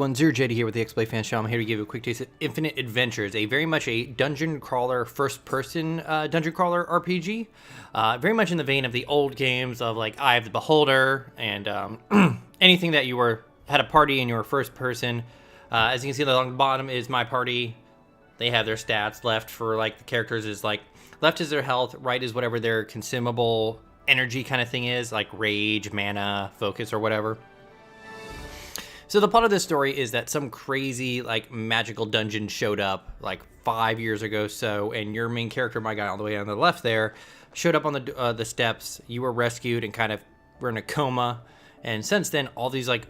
everyone, Zero JD here with the XBLA Fan Show. I'm here to give you a quick taste of Infinite Adventures, a very much a dungeon crawler, first-person dungeon crawler RPG. Very much in the vein of the old games of like Eye of the Beholder and anything that you had a party and you were first person. As you can see along the bottom is my party. They have their stats. Left for like the characters is like left is their health, right is whatever their consumable energy kind of thing is, like rage, mana, focus, or whatever. So the plot of this story is that some crazy, like, magical dungeon showed up, like, 5 years ago so, and your main character, my guy all the way on the left there, showed up on the steps. You were rescued and kind of were in a coma, and since then, all these, like,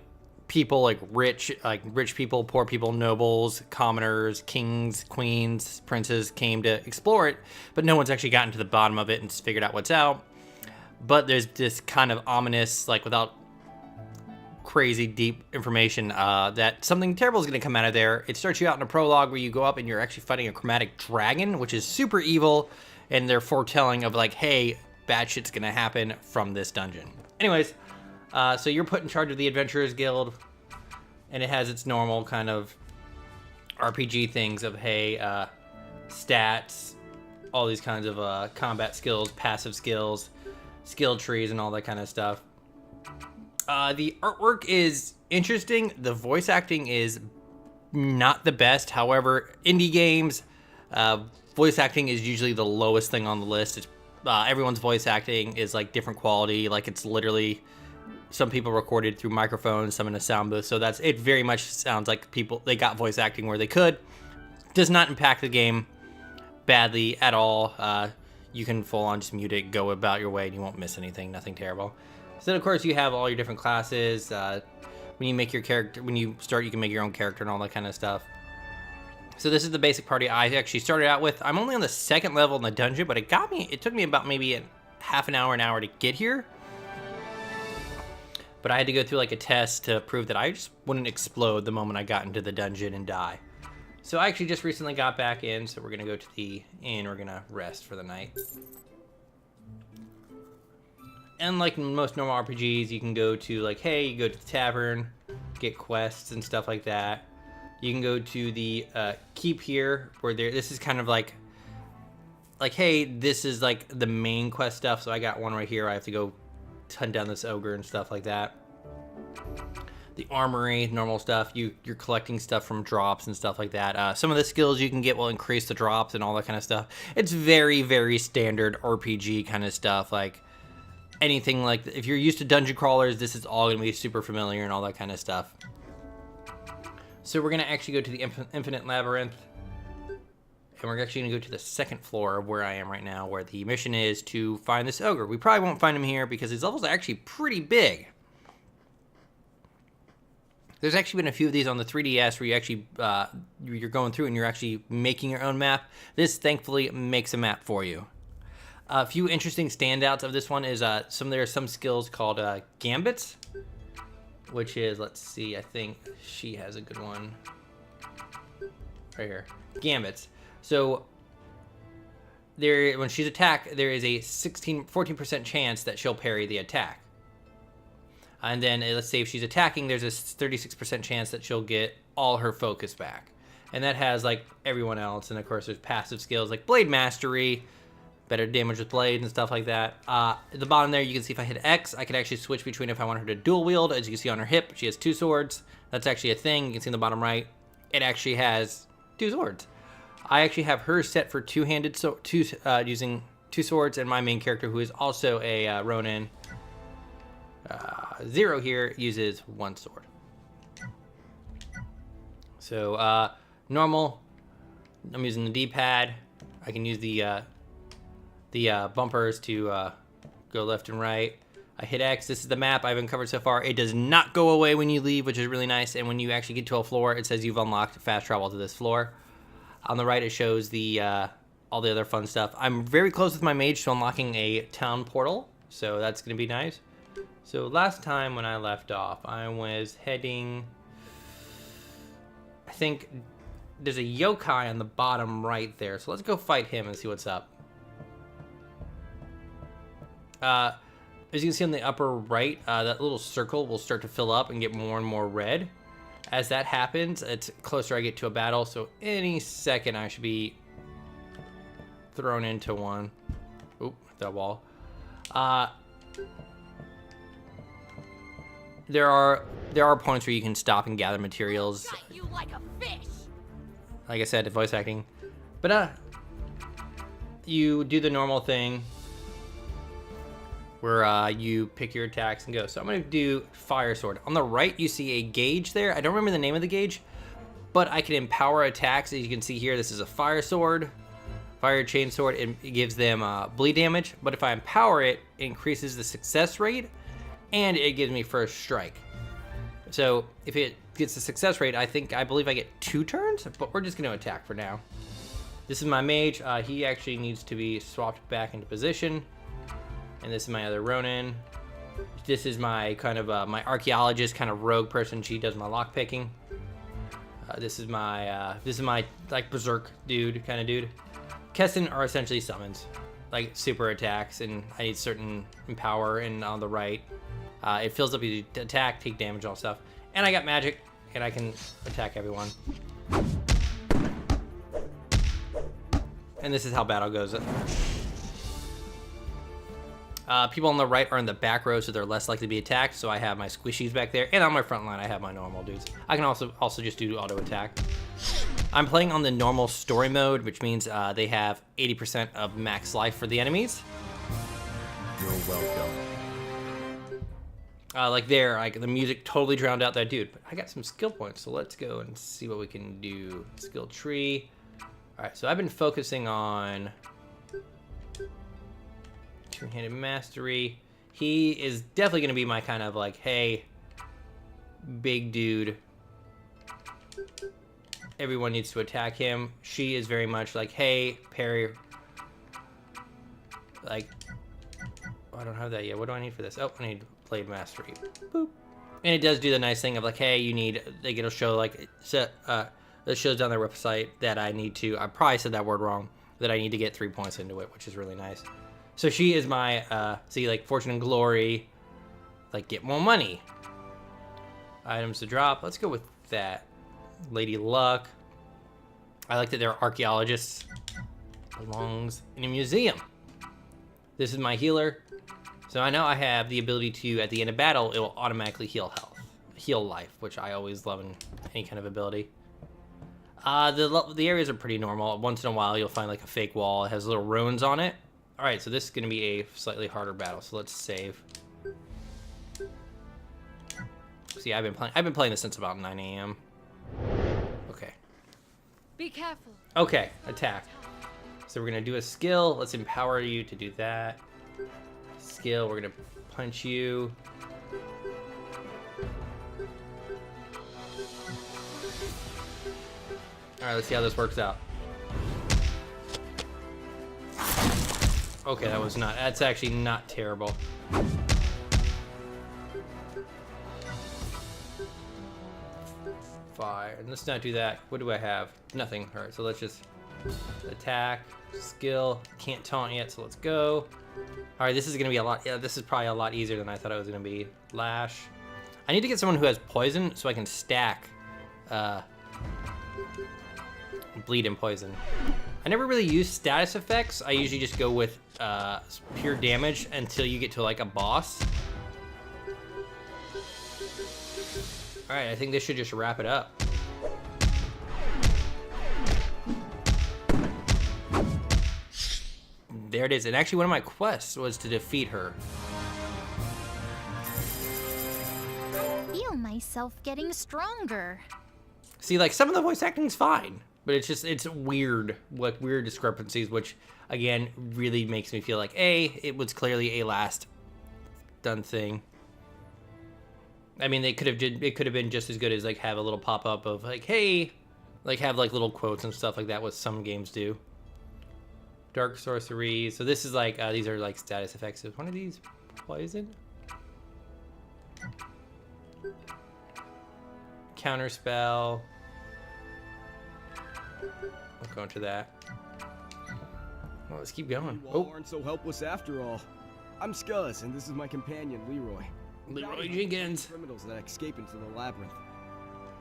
people, like rich people, poor people, nobles, commoners, kings, queens, princes came to explore it, but no one's actually gotten to the bottom of it and figured out what's out. But there's this kind of ominous, like, without crazy deep information that something terrible is going to come out of there. It starts you out in a prologue where you go up and you're actually fighting a chromatic dragon, which is super evil, and they're foretelling of like, hey, bad shit's going to happen from this dungeon. Anyways, so you're put in charge of the Adventurers Guild, and it has its normal kind of RPG things of, hey, stats, all these kinds of combat skills, passive skills, skill trees, and all that kind of stuff. The artwork is interesting. The voice acting is not the best. However, indie games, voice acting is usually the lowest thing on the list. It's, everyone's voice acting is like different quality. Like it's literally some people recorded through microphones, some in a sound booth. So it very much sounds like they got voice acting where they could. Does not impact the game badly at all. You can full on just mute it, go about your way, and you won't miss anything. Nothing terrible. So then, of course, you have all your different classes. When you make your character, when you start, you can make your own character and all that kind of stuff. So this is the basic party I actually started out with. I'm only on the second level in the dungeon, but it took me about maybe half an hour to get here. But I had to go through like a test to prove that I just wouldn't explode the moment I got into the dungeon and die. So I actually just recently got back in, so we're going to go to the inn. We're going to rest for the night. And like most normal RPGs, you can go to like, hey, you go to the tavern, get quests and stuff like that. You can go to the keep here, where this is kind of like, hey, this is like the main quest stuff. So I got one right here. I have to go hunt down this ogre and stuff like that. The armory, normal stuff. You're collecting stuff from drops and stuff like that. Some of the skills you can get will increase the drops and all that kind of stuff. It's very, very standard RPG kind of stuff. Like anything like, if you're used to dungeon crawlers, this is all going to be super familiar and all that kind of stuff. So we're going to actually go to the Infinite Labyrinth. And we're actually going to go to the second floor of where I am right now, where the mission is to find this ogre. We probably won't find him here because his levels are actually pretty big. There's actually been a few of these on the 3DS where you actually, you're going through and you're actually making your own map. This, thankfully, makes a map for you. A few interesting standouts of this one is there are some skills called gambits, which is, let's see, I think she has a good one right here. Gambits. So when she's attacked, there is a 14% chance that she'll parry the attack. And then let's say if she's attacking, there's a 36% chance that she'll get all her focus back. And that has like everyone else. And of course, there's passive skills like Blade Mastery, better damage with blades and stuff like that. At the bottom there, you can see if I hit X, I can actually switch between if I want her to dual wield. As you can see on her hip, she has 2 swords. That's actually a thing. You can see in the bottom right, it actually has 2 swords. I actually have her set for two-handed, using 2 swords, and my main character, who is also a Ronin, Zero here, uses 1 sword. So normal, I'm using the D-pad. I can use the bumpers to go left and right. I hit X. This is the map I've uncovered so far. It does not go away when you leave, which is really nice. And when you actually get to a floor, it says you've unlocked fast travel to this floor. On the right, it shows all the other fun stuff. I'm very close with my mage to unlocking a town portal, so that's going to be nice. So last time when I left off, I was heading, I think there's a yokai on the bottom right there. So let's go fight him and see what's up. As you can see on the upper right, that little circle will start to fill up and get more and more red As that happens, it's closer I get to a battle, so any second I should be thrown into one. Oop, that wall. There are points where you can stop and gather materials. You like a fish. Like I said, voice acting. But you do the normal thing where you pick your attacks and go. So I'm gonna do Fire Sword. On the right, you see a gauge there. I don't remember the name of the gauge, but I can empower attacks. As you can see here, this is a Fire Sword, Fire Chain Sword. It gives them bleed damage, but if I empower it, it increases the success rate, and it gives me first strike. So if it gets the success rate, I believe I get 2 turns, but we're just gonna attack for now. This is my mage. He actually needs to be swapped back into position. And this is my other Ronin. This is my kind of my archaeologist, kind of rogue person. She does my lock picking. This is my like berserk dude, kind of dude. Keston are essentially summons, like super attacks, and I need certain power. And on the right, it fills up you attack, take damage, all stuff. And I got magic, and I can attack everyone. And this is how battle goes. People on the right are in the back row, so they're less likely to be attacked. So I have my squishies back there, and on my front line, I have my normal dudes. I can also just do auto attack. I'm playing on the normal story mode, which means they have 80% of max life for the enemies. You're welcome. Like there, like the music totally drowned out that dude. But I got some skill points, so let's go and see what we can do. Skill tree. All right, so I've been focusing on Two-handed mastery. He is definitely going to be my kind of like, hey, big dude. Everyone needs to attack him. She is very much like, hey, parry. Like, oh, I don't have that yet. What do I need for this? Oh, I need blade mastery. Boop. And it does do the nice thing of like, hey, you need, like it'll show like, it shows down their website that I need to, I probably said that word wrong, that I need to get 3 points into it, which is really nice. So she is my, see, like, fortune and glory, like, get more money. Items to drop. Let's go with that. Lady Luck. I like that they're archaeologists. Belongs in a museum. This is my healer. So I know I have the ability to, at the end of battle, it will automatically heal life, which I always love in any kind of ability. The areas are pretty normal. Once in a while, you'll find, like, a fake wall. It has little runes on it. All right, so this is going to be a slightly harder battle. So let's save. See, I've been playing this since about 9 a.m. Okay. Be careful. Okay, attack. So we're going to do a skill. Let's empower you to do that. Skill, we're going to punch you. All right, let's see how this works out. Okay, that's actually not terrible. Fire, and let's not do that. What do I have? Nothing. All right, so let's just attack, skill, can't taunt yet, so let's go. All right, this is gonna be a lot, yeah, this is probably a lot easier than I thought it was gonna be. Lash. I need to get someone who has poison so I can stack bleed and poison. I never really use status effects. I usually just go with pure damage until you get to like a boss. All right, I think this should just wrap it up. There it is. And actually one of my quests was to defeat her. Feel myself getting stronger. See, like some of the voice acting is fine, but it's weird, like weird discrepancies, which again really makes me feel like it was clearly a last done thing. I mean, it could have been just as good as like have a little pop up of like, hey, like have like little quotes and stuff like that, what some games do. Dark sorcery. So this is like these are like status effects. Is one of these poison? Counter spell. I'll go into that. Well, let's keep going. You all aren't so helpless after all. I'm Scuzz, and this is my companion, Leroy. Leroy Jenkins. Criminals that escape into the labyrinth.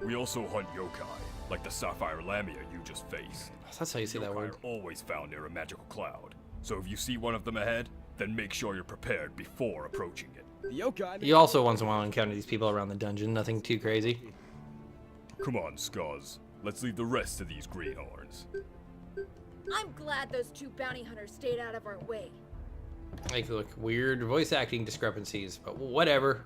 We also hunt yokai, like the sapphire lamia you just faced. That's how you say that Yokai word. are always found near a magical cloud, so if you see one of them ahead, then make sure you're prepared before approaching it. The yokai. You also once in a while encounter these people around the dungeon. Nothing too crazy. Come on, Scuzz. Let's leave the rest to these greenhorns. I'm glad those two bounty hunters stayed out of our way. Like, look, weird voice acting discrepancies, but whatever.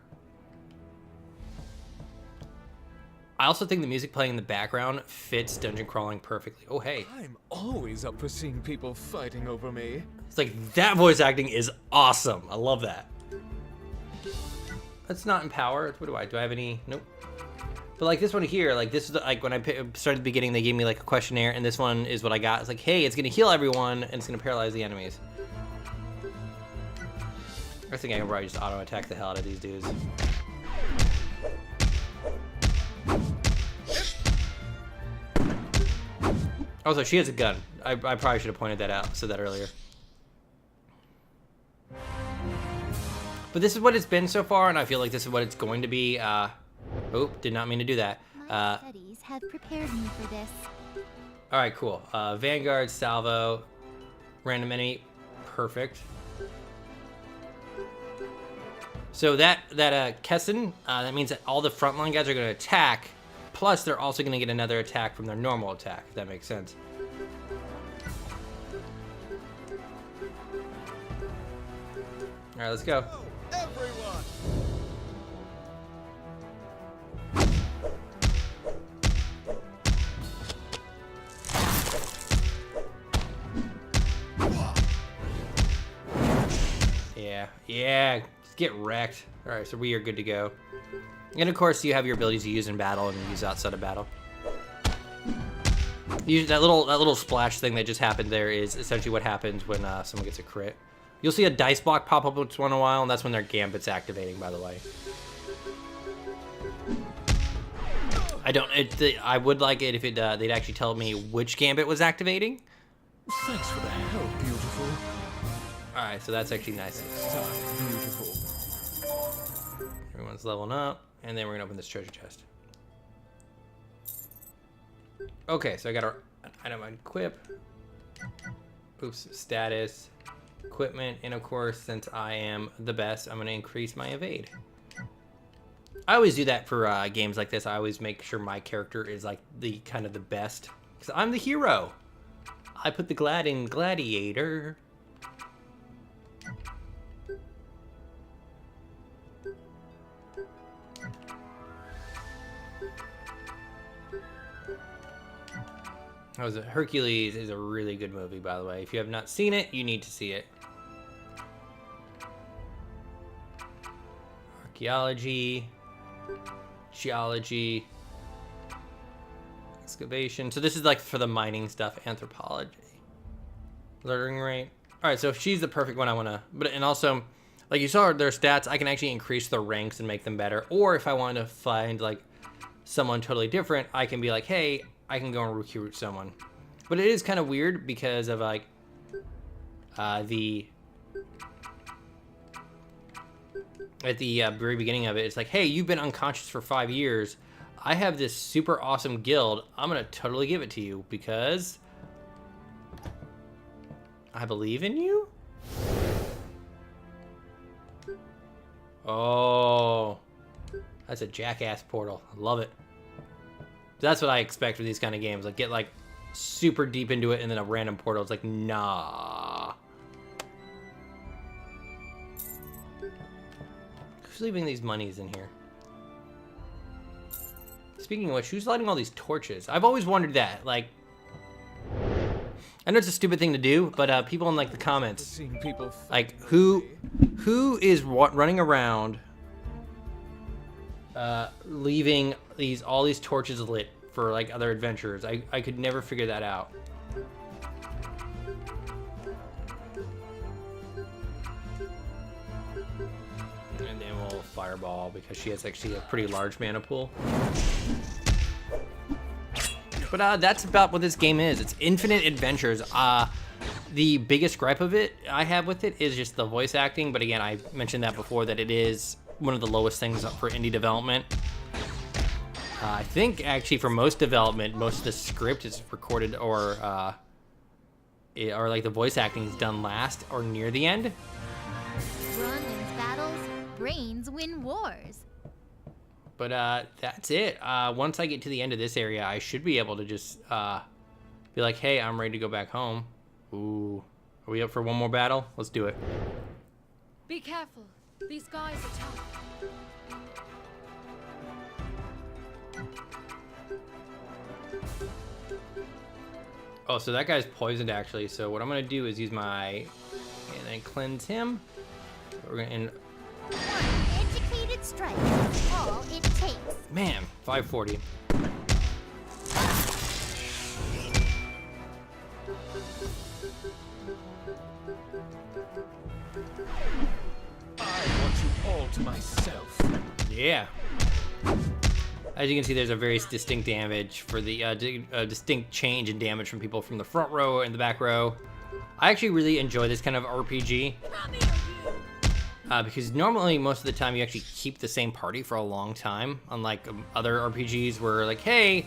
I also think the music playing in the background fits dungeon crawling perfectly. Oh, hey. I'm always up for seeing people fighting over me. It's like, that voice acting is awesome. I love that. That's not empower. What do I have any? Nope. But like this one here, like this is like when I started the beginning, they gave me like a questionnaire, and this one is what I got. It's like, hey, it's gonna heal everyone, and it's gonna paralyze the enemies. I think I can probably just auto attack the hell out of these dudes. Also, she has a gun. I probably should have pointed that out, said that earlier. But this is what it's been so far, and I feel like this is what it's going to be. Oh, did not mean to do that. My studies have prepared me for this. All right, cool. Vanguard, Salvo, random enemy, perfect. So that Kessin, that means that all the frontline guys are going to attack. Plus, they're also going to get another attack from their normal attack, if that makes sense. All right, let's go. Everyone. Yeah, just get wrecked. All right, so we are good to go. And of course, you have your abilities to use in battle and use outside of battle. That little splash thing that just happened there is essentially what happens when someone gets a crit. You'll see a dice block pop up once in a while, and that's when their gambit's activating, by the way. I would like it if they'd actually tell me which gambit was activating. Thanks for the help, beautiful. All right, so that's actually nice. So beautiful. Everyone's leveling up, and then we're gonna open this treasure chest. Okay, so I got an item equip. Oops, status, equipment, and of course, since I am the best, I'm gonna increase my evade. I always do that for games like this. I always make sure my character is like the kind of the best, because I'm the hero. I put the glad in gladiator. Hercules is a really good movie, by the way. If you have not seen it, you need to see it. Archaeology, geology, excavation. So this is like for the mining stuff. Anthropology, learning rate. All right, so if she's the perfect one, I want to. And also, like you saw their stats, I can actually increase their ranks and make them better. Or if I want to find like someone totally different, I can be like, hey, I can go and recruit someone. But it is kind of weird because of like at the very beginning of it, it's like, hey, you've been unconscious for 5 years. I have this super awesome guild. I'm gonna totally give it to you because I believe in you. Oh, that's a jackass portal. I love it. That's what I expect for these kind of games. Like, get like super deep into it and then a random portal. It's like, nah. Who's leaving these monies in here? Speaking of which, who's lighting all these torches? I've always wondered that. Like, I know it's a stupid thing to do, but people in like the comments, Seeing people like who is running around leaving all these torches lit for like other adventurers. I could never figure that out. And then we'll fireball because she has actually a pretty large mana pool. But that's about what this game is. It's infinite adventures. The biggest gripe of it I have with it is just the voice acting. But again, I mentioned that before, that it is one of the lowest things for indie development. I think actually for most development, most of the script is recorded or like the voice acting is done last or near the end. Brawn wins battles, brains win wars. But that's it. Once I get to the end of this area, I should be able to just be like, hey, I'm ready to go back home. Ooh, are we up for one more battle? Let's do it. Be careful. These guys are tough. Oh, so that guy's poisoned actually. So what I'm gonna do is use my and then cleanse him. We're gonna end. One educated strike is all it takes. Man, 540. I want you all to myself. Yeah. As you can see, there's a very distinct damage for the distinct change in damage from people from the front row and the back row. I actually really enjoy this kind of RPG because normally most of the time you actually keep the same party for a long time, unlike other RPGs where like, hey,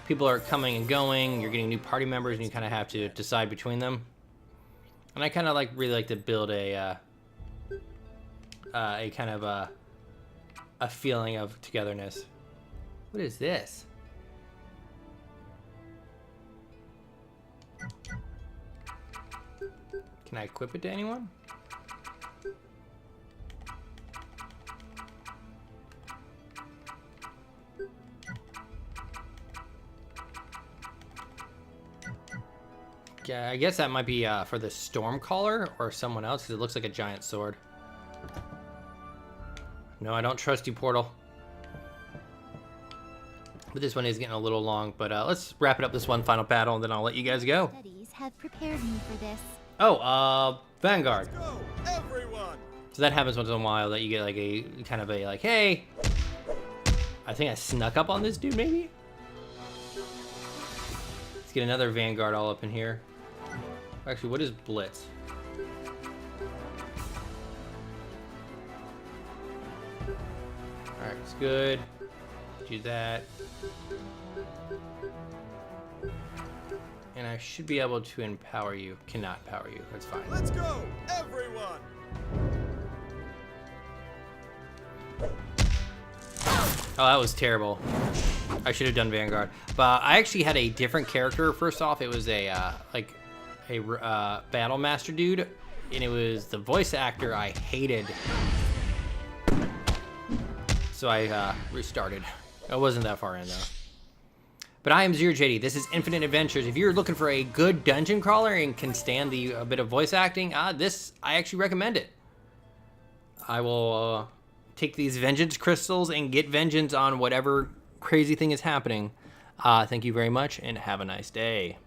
people are coming and going, you're getting new party members, and you kind of have to decide between them. And I kind of really like to build a kind of a feeling of togetherness. What is this? Can I equip it to anyone? Yeah, I guess that might be for the Stormcaller or someone else because it looks like a giant sword. No, I don't trust you, Portal. But this one is getting a little long, but let's wrap it up this one final battle, and then I'll let you guys go. Studies have prepared me for this. Oh, Vanguard. Go, everyone! So that happens once in a while that you get like a kind of a like, hey, I think I snuck up on this dude maybe? Let's get another Vanguard all up in here. Actually, what is Blitz? Alright, it's good. Do that. And I should be able to empower you. Cannot power you. That's fine. Let's go, everyone! Oh, that was terrible. I should have done Vanguard. But I actually had a different character. First off, it was a Battle Master dude. And it was the voice actor I hated. So I restarted. I wasn't that far in though. But I am Zero JD. This is Infinite Adventures. If you're looking for a good dungeon crawler and can stand a bit of voice acting, this I actually recommend it. I will take these vengeance crystals and get vengeance on whatever crazy thing is happening. Thank you very much and have a nice day.